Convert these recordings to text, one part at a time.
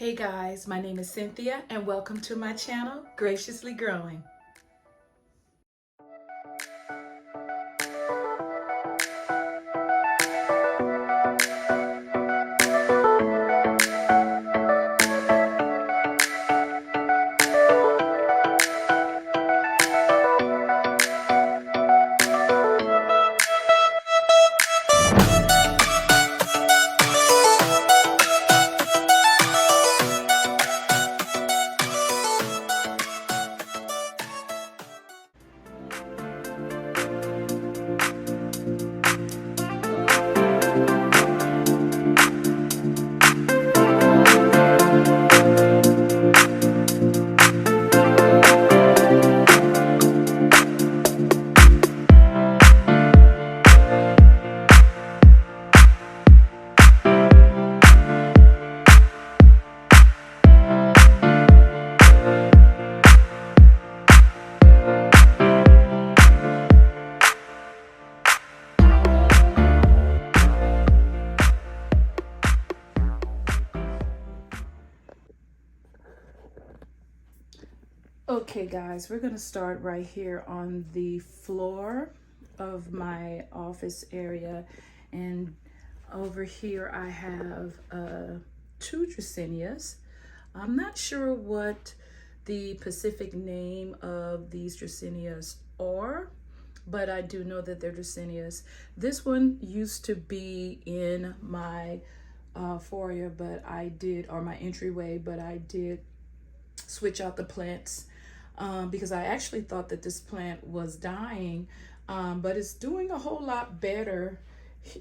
Hey guys, my name is Cynthia and welcome to my channel, Graciously Growing. Okay guys, we're going to start right here on the floor of my office area, and over here I have two Dracaenias. I'm not sure what the specific name of these Dracaenias are, but I do know that they're Dracaenias. This one used to be in my foyer, but I did, or my entryway, but I did switch out the plants because I actually thought that this plant was dying, but it's doing a whole lot better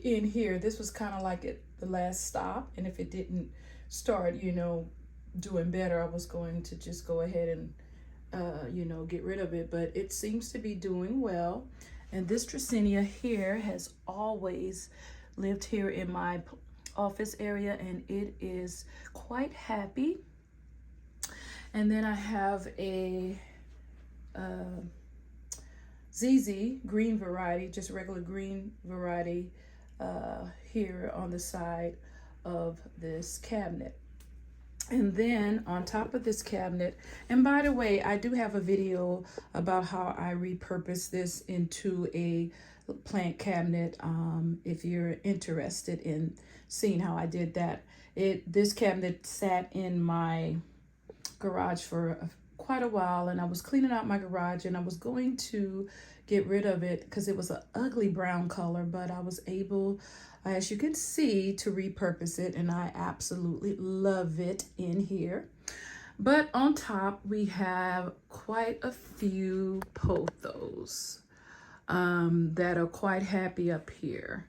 in here. This was kind of like the last stop, and if it didn't start, doing better, I was going to just go ahead and, get rid of it, but it seems to be doing well. And this Dracaenia here has always lived here in my office area, and it is quite happy. And then I have a ZZ green variety, just regular green variety here on the side of this cabinet. And then on top of this cabinet, and by the way, I do have a video about how I repurposed this into a plant cabinet. If you're interested in seeing how I did that. This cabinet sat in my garage for quite a while, and I was cleaning out my garage, and I was going to get rid of it because it was an ugly brown color, but I was able, as you can see, to repurpose it, and I absolutely love it in here. But on top we have quite a few pothos that are quite happy up here.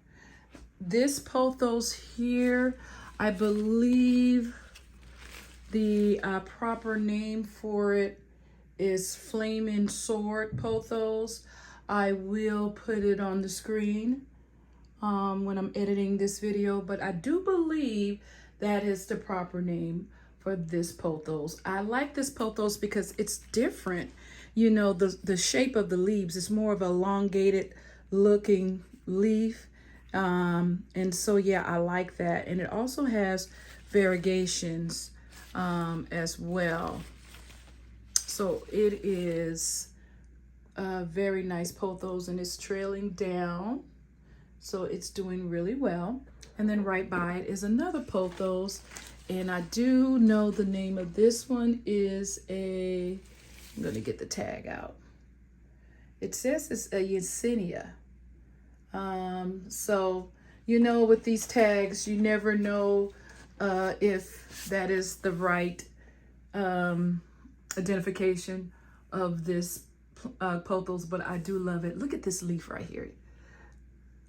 This pothos here, I believe the proper name for it is Flaming Sword Pothos. I will put it on the screen when I'm editing this video, but I do believe that is the proper name for this pothos. I like this pothos because it's different. The shape of the leaves is more of an elongated looking leaf. And so, yeah, I like that. And it also has variegations as well. So it is a very nice pothos, and it's trailing down. So it's doing really well. And then right by it is another pothos. And I do know the name of this one is I'm going to get the tag out. It says it's a Yesenia. So, with these tags, you never know if that is the right identification of this pothos, but I do love it. Look at this leaf right here.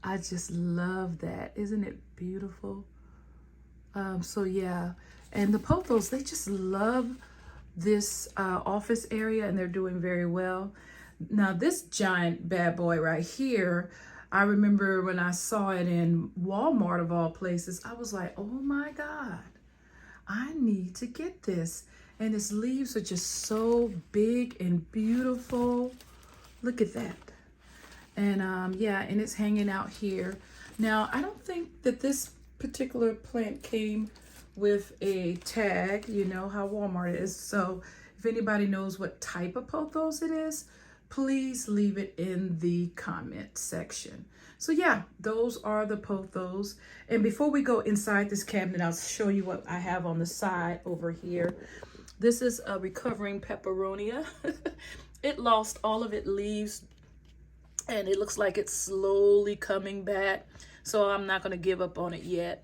I just love that. Isn't it beautiful? So yeah, and the pothos, they just love this office area, and they're doing very well. Now this giant bad boy right here, I remember when I saw it in Walmart of all places, I was like, oh my God, I need to get this. And its leaves are just so big and beautiful. Look at that. And yeah, and it's hanging out here. Now, I don't think that this particular plant came with a tag. You know how Walmart is. So if anybody knows what type of pothos it is, please leave it in the comment section. So yeah, those are the pothos. And before we go inside this cabinet, I'll show you what I have on the side over here. This is a recovering peperonia. It lost all of its leaves and it looks like it's slowly coming back. So I'm not gonna give up on it yet.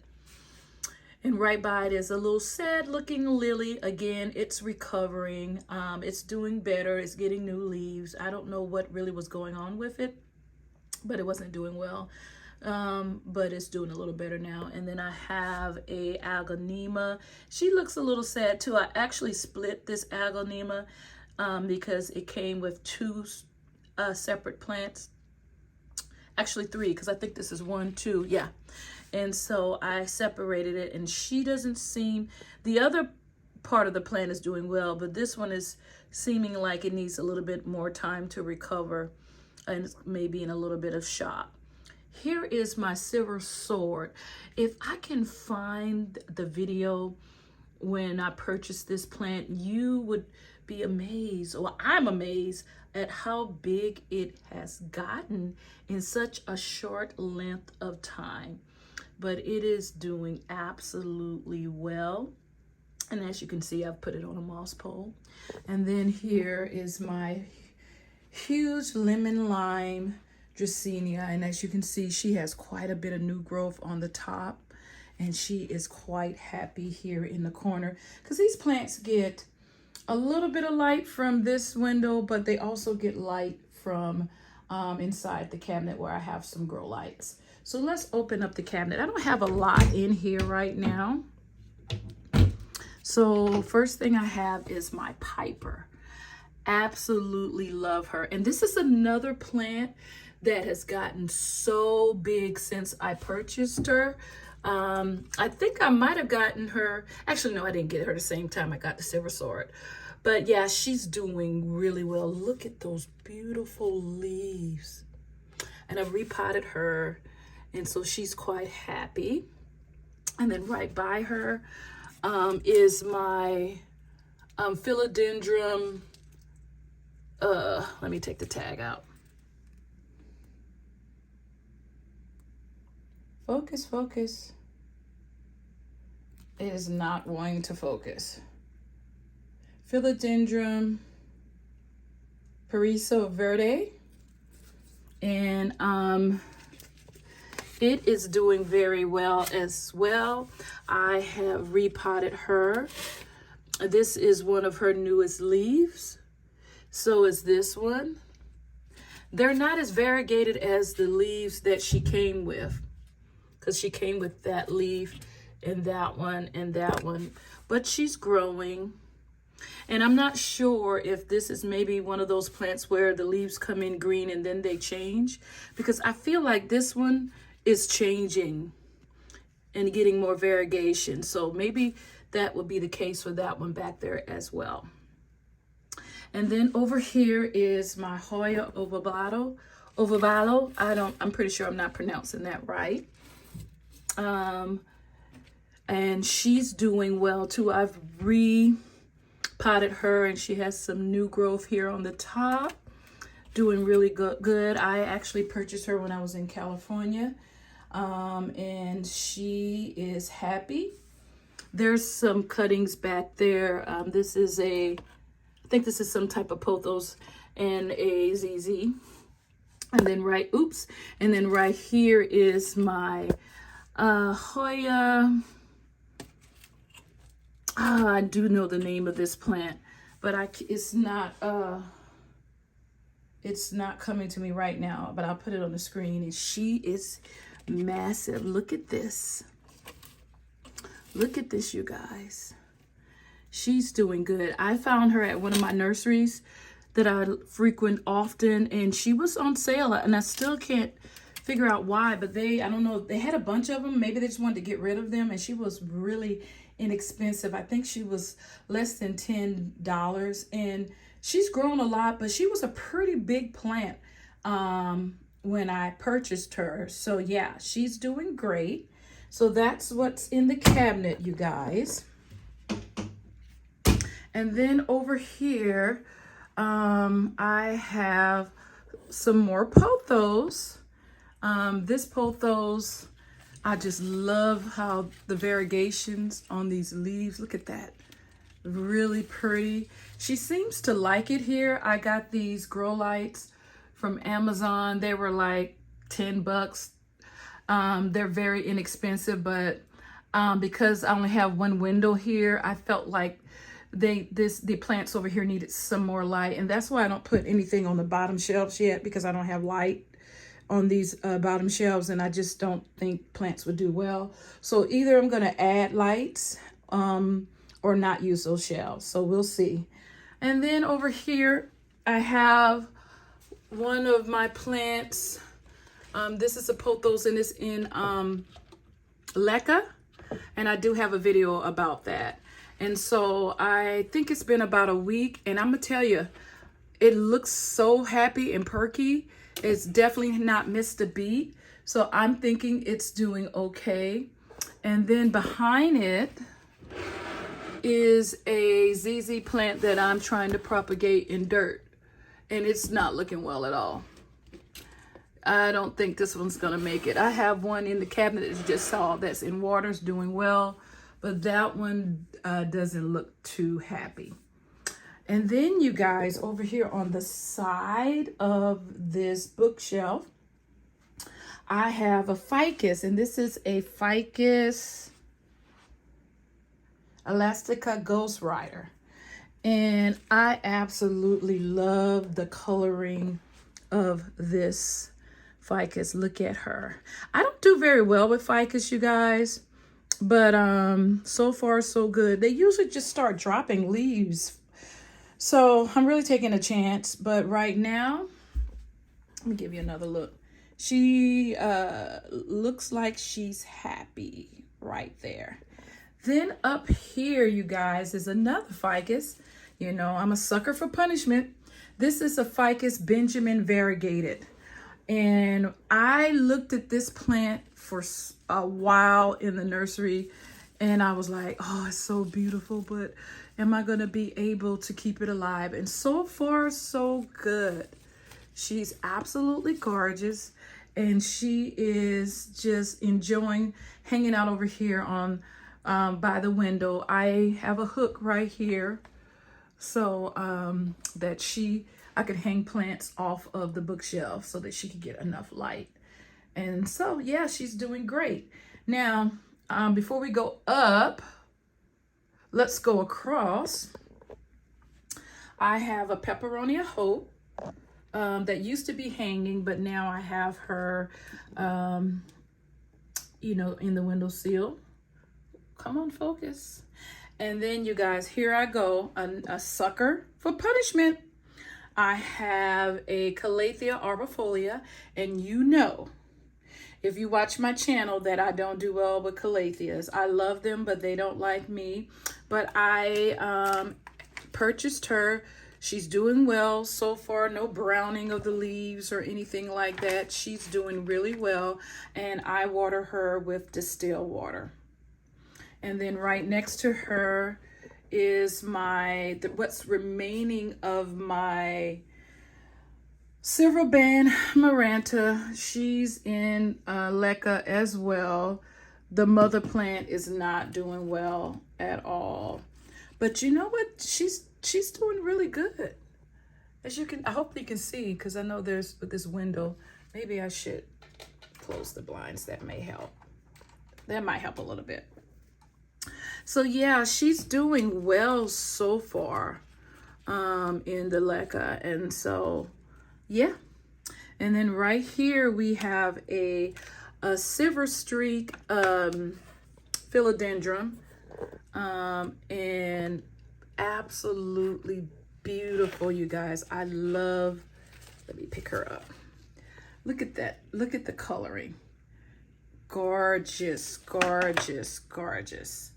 And right by it is a little sad looking lily. Again, it's recovering. It's doing better. It's getting new leaves. I don't know what really was going on with it, but it wasn't doing well. But it's doing a little better now. And then I have a agonema. She looks a little sad too. I actually split this agonema because it came with two separate plants. Actually 3, because I think this is 1, 2, yeah. And so I separated it, and she doesn't seem, the other part of the plant is doing well, but this one is seeming like it needs a little bit more time to recover and maybe in a little bit of shock. Here is my silver sword. If I can find the video when I purchased this plant, you would be amazed, or I'm amazed at how big it has gotten in such a short length of time. But it is doing absolutely well. And as you can see, I've put it on a moss pole. And then here is my huge lemon lime Dracaena. And as you can see, she has quite a bit of new growth on the top. And she is quite happy here in the corner, because these plants get a little bit of light from this window, but they also get light from inside the cabinet where I have some grow lights. So let's open up the cabinet. I don't have a lot in here right now. So first thing I have is my Piper. Absolutely love her. And this is another plant that has gotten so big since I purchased her. I think I might have gotten her, actually no, I didn't get her the same time I got the silver sword. But yeah, she's doing really well. Look at those beautiful leaves. And I've repotted her, and so she's quite happy. And then right by her is my philodendron. Let me take the tag out. Focus, focus. It is not wanting to focus. Philodendron Periso Verde. And it is doing very well as well. I have repotted her. This is one of her newest leaves. So is this one. They're not as variegated as the leaves that she came with, because she came with that leaf and that one and that one. But she's growing. And I'm not sure if this is maybe one of those plants where the leaves come in green and then they change, because I feel like this one is changing and getting more variegation. So maybe that would be the case for that one back there as well. And then over here is my Hoya ovale. I'm pretty sure I'm not pronouncing that right. And she's doing well too. I've repotted her, and she has some new growth here on the top, doing really good. I actually purchased her when I was in California, and she is happy. There's some cuttings back there. This is I think this is some type of pothos and a ZZ. And then right here is my Hoya. I do know the name of this plant, but it's not coming to me right now, but I'll put it on the screen. And she is massive. Look at this. Look at this, you guys. She's doing good. I found her at one of my nurseries that I frequent often, and she was on sale, and I still can't figure out why, but I don't know, they had a bunch of them. Maybe they just wanted to get rid of them, and she was really inexpensive. I think she was less than $10, and she's grown a lot, but she was a pretty big plant when I purchased her. So yeah, she's doing great. So that's what's in the cabinet, you guys. And then over here, I have some more pothos. This pothos, I just love how the variegations on these leaves, look at that, really pretty. She seems to like it here. I got these grow lights from Amazon. They were like 10 bucks. They're very inexpensive, but because I only have one window here, I felt like the plants over here needed some more light, and that's why I don't put anything on the bottom shelves yet, because I don't have light on these bottom shelves, and I just don't think plants would do well. So either I'm going to add lights or not use those shelves. So we'll see. And then over here, I have one of my plants. This is a pothos, and it's in leca, and I do have a video about that. And so I think it's been about a week, and I'm gonna tell you, it looks so happy and perky. It's definitely not missed a beat. So I'm thinking it's doing okay. And then behind it is a ZZ plant that I'm trying to propagate in dirt, and it's not looking well at all. I don't think this one's gonna make it. I have one in the cabinet that you just saw that's in water, it's doing well, but that one doesn't look too happy. And then you guys, over here on the side of this bookshelf, I have a ficus, and this is a ficus Elastica Ghost Rider. And I absolutely love the coloring of this ficus. Look at her. I don't do very well with ficus, you guys, but so far so good. They usually just start dropping leaves, so I'm really taking a chance. But right now, let me give you another look. She looks like she's happy right there. Then up here, you guys, is another ficus. You know, I'm a sucker for punishment. This is a ficus Benjamin variegated. And I looked at this plant for a while in the nursery, and I was like, oh, it's so beautiful, but am I going to be able to keep it alive? And so far, so good. She's absolutely gorgeous, and she is just enjoying hanging out over here on by the window. I have a hook right here so that I could hang plants off of the bookshelf so that she could get enough light. And so, yeah, she's doing great. Now, before we go up, let's go across. I have a Pepperonia Hope that used to be hanging, but now I have her, you know, in the windowsill. Come on, focus. And then, you guys, here I go, a sucker for punishment. I have a Calathea arbifolia, and you know, if you watch my channel, that I don't do well with Calatheas. I love them, but they don't like me. But I purchased her. She's doing well so far. No browning of the leaves or anything like that. She's doing really well, and I water her with distilled water. And then right next to her is what's remaining of my Silver Band Maranta. She's in leca as well. The mother plant is not doing well at all. But you know what? She's doing really good. As you can, I hope you can see, because I know there's this window. Maybe I should close the blinds. That may help. That might help a little bit. So yeah, she's doing well so far in the leca. And so, yeah. And then right here we have a silver streak philodendron, and absolutely beautiful, you guys. I love, let me pick her up. Look at that. Look at the coloring. Gorgeous, gorgeous, gorgeous.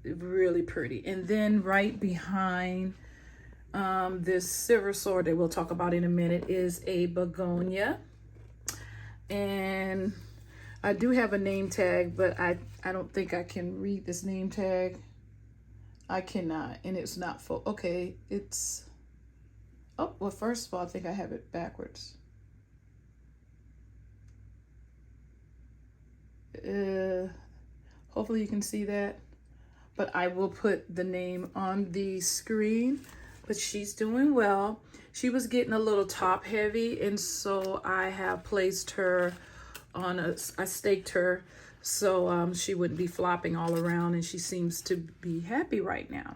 Really pretty. And then right behind this silver sword that we'll talk about in a minute is a begonia. And I do have a name tag, but I don't think I can read this name tag. I cannot, and it's not full. Okay, it's, oh, well, first of all, I think I have it backwards. Hopefully you can see that, but I will put the name on the screen. But she's doing well. She was getting a little top heavy, and so I have placed her on I staked her so she wouldn't be flopping all around, and she seems to be happy right now.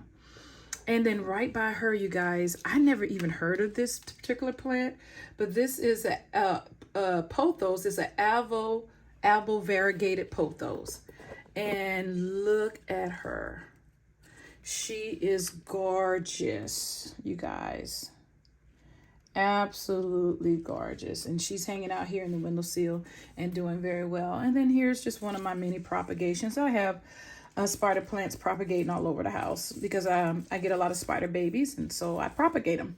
And then right by her, you guys, I never even heard of this particular plant, but this is a pothos. It's an albo variegated pothos. And look at her. She is gorgeous, you guys. Absolutely gorgeous. And she's hanging out here in the windowsill and doing very well. And then here's just one of my mini propagations. I have spider plants propagating all over the house because I get a lot of spider babies, and so I propagate them.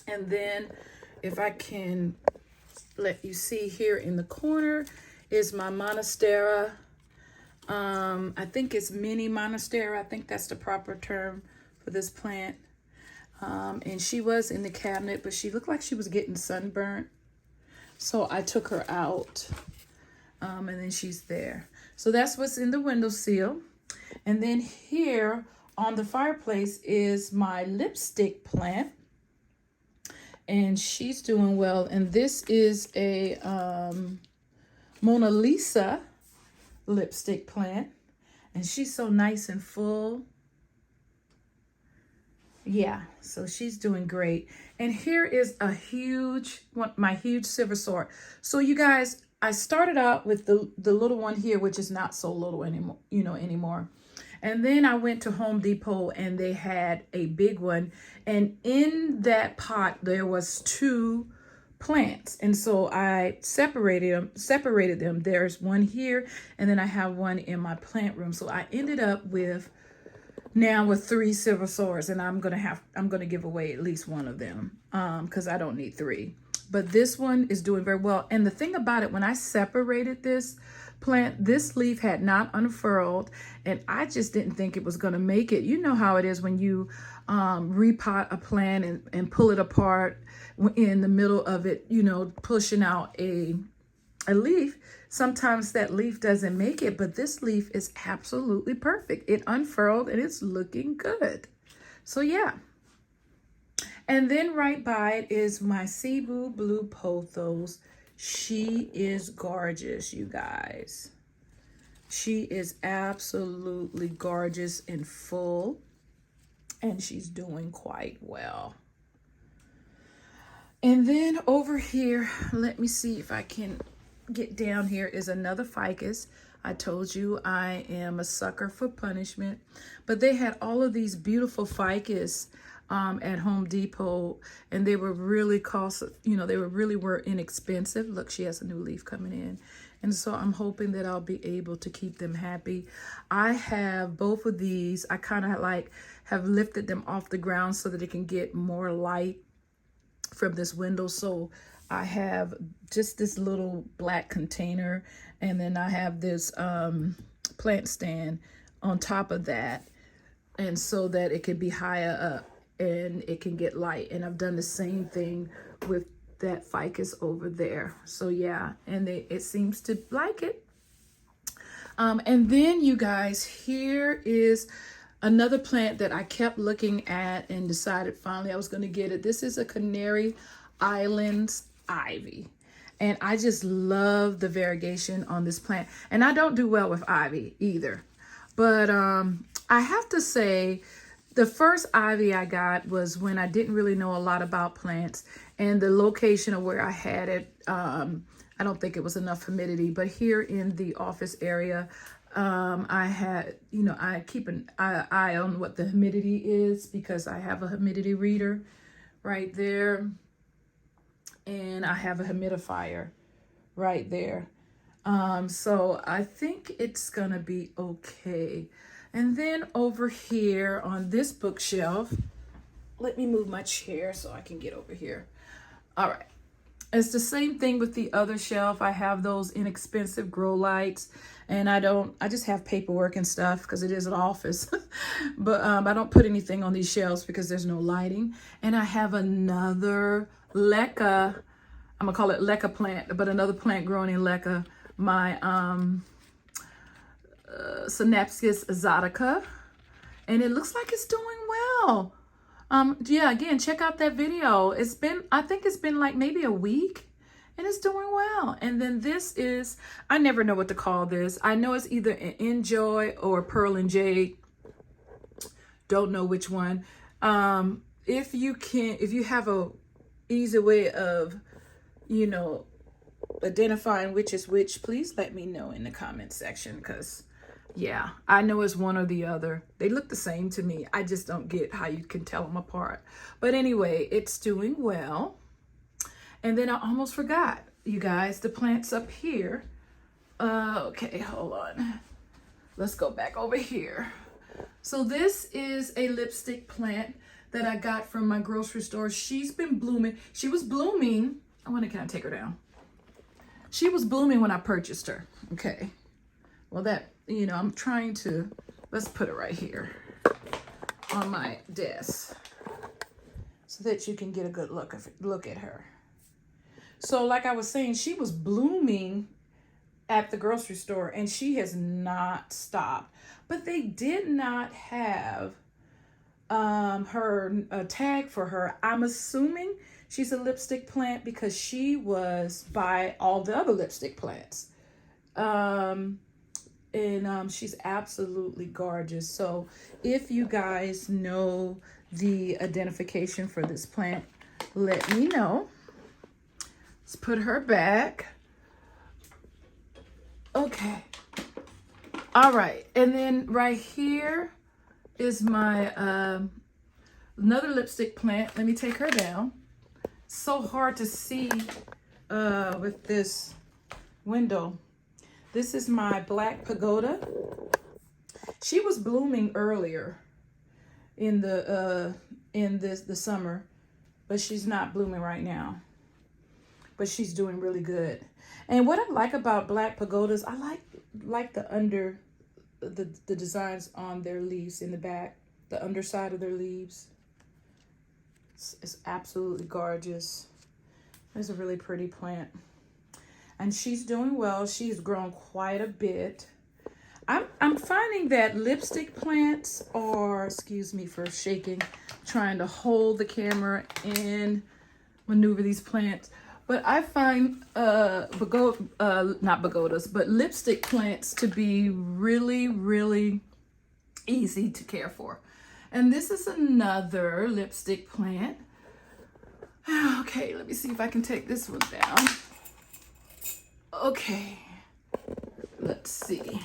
And then if I can let you see here in the corner is my monstera. I think it's mini monstera. I think that's the proper term for this plant. And she was in the cabinet, but she looked like she was getting sunburnt. So I took her out, and then she's there. So that's what's in the windowsill. And then here on the fireplace is my lipstick plant. And she's doing well. And this is a Mona Lisa lipstick plant. And she's so nice and full. Yeah, so she's doing great. And here is a huge one, my huge silver sword. So you guys, I started out with the little one here, which is not so little anymore, anymore. And then I went to Home Depot and they had a big one. And in that pot, there was 2 plants. And so I separated them. There's one here, and then I have one in my plant room. So I ended up with 3 silver swords, and I'm gonna give away at least one of them because I don't need 3. But this one is doing very well. And the thing about it, when I separated this plant, this leaf had not unfurled, and I just didn't think it was gonna make it. You know how it is when you repot a plant and pull it apart in the middle of it, pushing out a leaf. Sometimes that leaf doesn't make it, but this leaf is absolutely perfect. It unfurled and it's looking good. So yeah. And then right by it is my Cebu Blue Pothos. She is gorgeous, you guys. She is absolutely gorgeous and full, and she's doing quite well. And then over here, let me see if I can get down here, is another ficus. I told you I am a sucker for punishment, but they had all of these beautiful ficus at Home Depot, and they were really were inexpensive. Look, she has a new leaf coming in. And so I'm hoping that I'll be able to keep them happy. I have both of these. I kind of have lifted them off the ground so that it can get more light from this window. So I have just this little black container, and then I have this plant stand on top of that, and so that it can be higher up and it can get light. And I've done the same thing with that ficus over there. So yeah, and it seems to like it. And then you guys, here is another plant that I kept looking at and decided finally I was going to get it. This is a Canary Islands ivy. And I just love the variegation on this plant. And I don't do well with ivy either. But I have to say, the first ivy I got was when I didn't really know a lot about plants, and the location of where I had it, I don't think it was enough humidity. But here in the office area, I had, I keep an eye on what the humidity is because I have a humidity reader right there. And I have a humidifier right there. So I think it's gonna be okay. And then over here on this bookshelf, let me move my chair so I can get over here. All right. It's the same thing with the other shelf. I have those inexpensive grow lights, and I just have paperwork and stuff because it is an office. But I don't put anything on these shelves because there's no lighting. And I have another leca, I'm gonna call it leca plant, but another plant growing in leca, my Synapsis exotica, and it looks like it's doing well. Yeah, again, check out that video. I think it's been like maybe a week, and it's doing well. And then this is, I never know what to call this. I know it's either an Enjoy or Pearl and Jade. Don't know which one. If you have a easy way of, identifying which is which, please let me know in the comment section, because yeah, I know it's one or the other. They look the same to me. I just don't get how you can tell them apart. But anyway, it's doing well. And then I almost forgot, you guys, the plants up here. Okay, hold on. Let's go back over here. So this is a lipstick plant that I got from my grocery store. She's been blooming. She was blooming. I want to kind of take her down. She was blooming when I purchased her. Okay. Well, I'm trying to, let's put it right here on my desk so that you can get a good look at her. So like I was saying, she was blooming at the grocery store and she has not stopped. But they did not have a tag for her. I'm assuming she's a lipstick plant because she was by all the other lipstick plants. And she's absolutely gorgeous. So if you guys know the identification for this plant, let me know. Let's put her back. Okay. All right. And then right here is my another lipstick plant. Let me take her down. So hard to see with this window. This is my Black Pagoda. She was blooming earlier in the summer, but she's not blooming right now. But she's doing really good. And what I like about Black Pagodas, I like the designs on their leaves in the back, the underside of their leaves. It's absolutely gorgeous. It's a really pretty plant. And she's doing well. She's grown quite a bit. I'm finding that lipstick plants are, excuse me for shaking, trying to hold the camera and maneuver these plants. But I find not pagodas, but lipstick plants to be really, really easy to care for. And this is another lipstick plant. Okay, let me see if I can take this one down. Okay, let's see.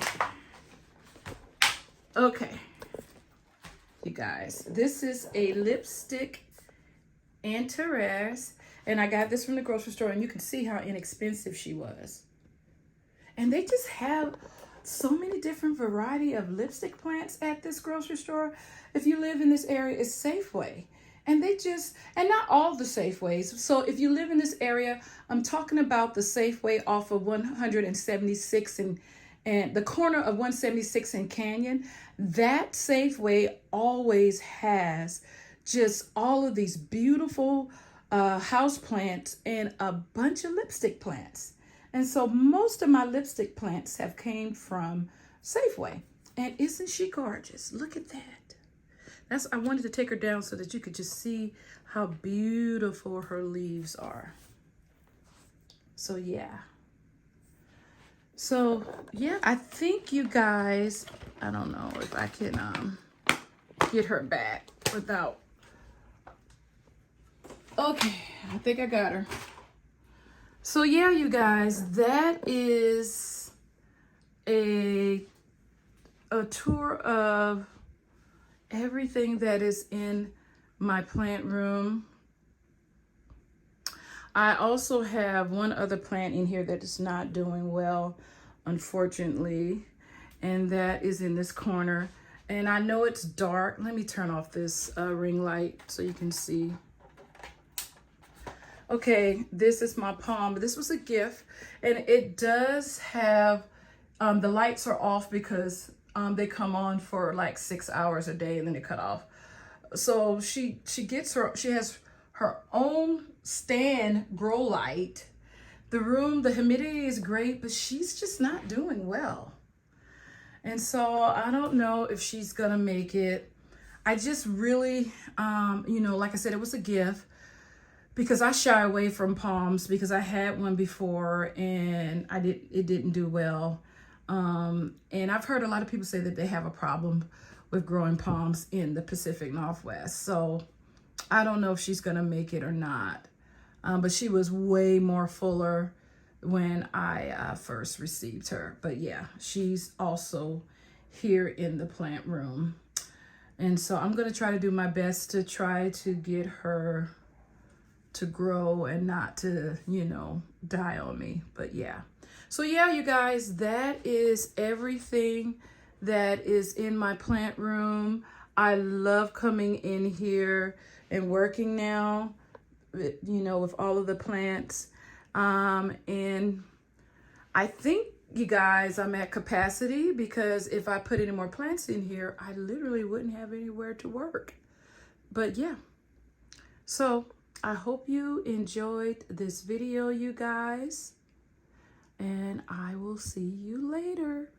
Okay, you guys, this is a lipstick Antares, and I got this from the grocery store, and you can see how inexpensive she was. And they just have so many different variety of lipstick plants at this grocery store. If you live in this area, it's Safeway. And and not all the Safeways. So if you live in this area, I'm talking about the Safeway off of 176 and the corner of 176 and Canyon. That Safeway always has just all of these beautiful house plants and a bunch of lipstick plants. And so most of my lipstick plants have came from Safeway. And isn't she gorgeous? Look at that. I wanted to take her down so that you could just see how beautiful her leaves are. So yeah. So yeah, I think you guys, I don't know if I can get her back without. Okay, I think I got her. So yeah, you guys, that is a tour of everything that is in my plant room. I also have one other plant in here that is not doing well, unfortunately, and that is in this corner. And I know it's dark. Let me turn off this ring light so you can see. Okay, this is my palm. This was a gift, and it does have, the lights are off because they come on for like 6 hours a day and then they cut off. So she has her own stand grow light. The humidity is great, but she's just not doing well. And so I don't know if she's gonna make it. I just really, like I said, it was a gift because I shy away from palms because I had one before and it didn't do well. And I've heard a lot of people say that they have a problem with growing palms in the Pacific Northwest. So I don't know if she's gonna make it or not. But she was way more fuller when I first received her. But yeah, she's also here in the plant room. And so I'm gonna try to do my best to try to get her to grow and not to, die on me. But yeah. So yeah, you guys, that is everything that is in my plant room. I love coming in here and working now, with all of the plants. And I think, you guys, I'm at capacity because if I put any more plants in here, I literally wouldn't have anywhere to work. But yeah, so I hope you enjoyed this video, you guys, and I will see you later.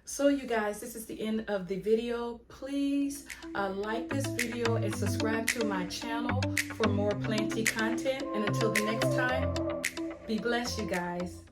So you guys, this is the end of the video. Please like this video and subscribe to my channel for more planty content. And until the next time, be blessed, you guys.